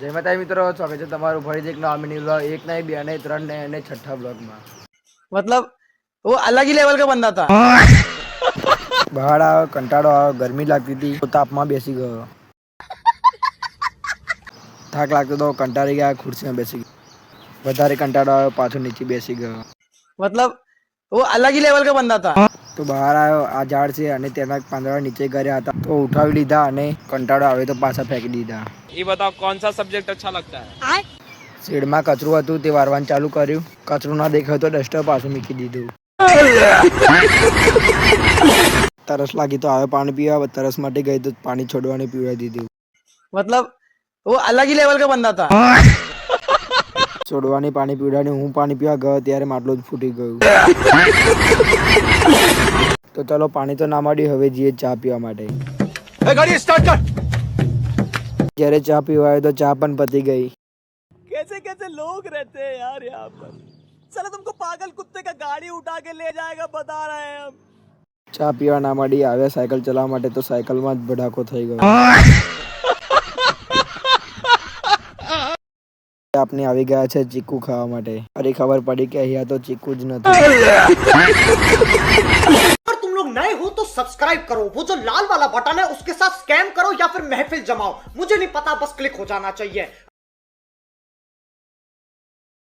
જય માતાજી મિત્રો, સ્વાગત છે તમારું ફરીથી એક નવા મિની વ્લોગ, એક નહીં બે નહીં ત્રણ નહીં અને છઠ્ઠા વ્લોગમાં। मतलब वो अलग ही लेवल का बंदा था। બહાર આવ્યો, કંટાળો આવ્યો, ગરમી લાગતી હતી તો તાપમાં બેસી ગયો। થાક લાગતો તો કંટાળી ગયા, ખુરશીમાં બેસી ગયો। વધારે કંટાળો આવ્યો, પાછો નીચે બેસી ગયો। मतलब वो अलग ही लेवल का बंदा था। તો બહાર આવ્યો, આ ઝાડ છે અને તેના પાંદડા નીચે કર્યા હતા તો ઉઠાવી લીધા અને કંટાળો આવે તો પાછા ફેંકી દીધા। ये बताओ कौन सा सब्जेक्ट अच्छा लगता है? શેડમાં કચરું હતું તે વારવાનું ચાલુ કર્યું, કચરું ના દેખાયું તો ડસ્ટર પાછું મૂકી દીધું। તરસ લાગી તો આવે પાણી પીવા, તરસ માટે ગઈ તો પાણી છોડવાને પીવા દીધું। मतलब वो अलग ही लेवल का बंदा था। છોડવાની પાણી પીવડાની હું પાણી પીવા ગયો ત્યારે માટલું જ ફૂટી ગયું। તો ચલો, પાણી તો ના મળ્યું, હવે જઈએ ચા પીવા માટે। જ્યારે ચા પીવા આવ્યો તો ચા પણ પતી ગઈ। कैसे कैसे लोग रहते हैं यार यहाँ पर। साला तुमको पागल कुत्ते का गाड़ी उठा के ले जाएगा बता रहे हैं हम। ચા પીવા ના મળી, આવ્યા સાયકલ ચલાવવા માટે તો સાયકલમાં જ ભડાકો થઈ ગયો। આપને આવી ગયા છે ચીકુ ખાવા માટે। અરે ખબર પડી કે અહીંયા તો ચીકુ જ નથી। अगर तुम लोग नए हो तो सब्सक्राइब करो, वो जो लाल वाला बटन है उसके साथ स्कैम करो या फिर महफिल जमाओ, मुझे नहीं पता, बस क्लिक हो जाना चाहिए।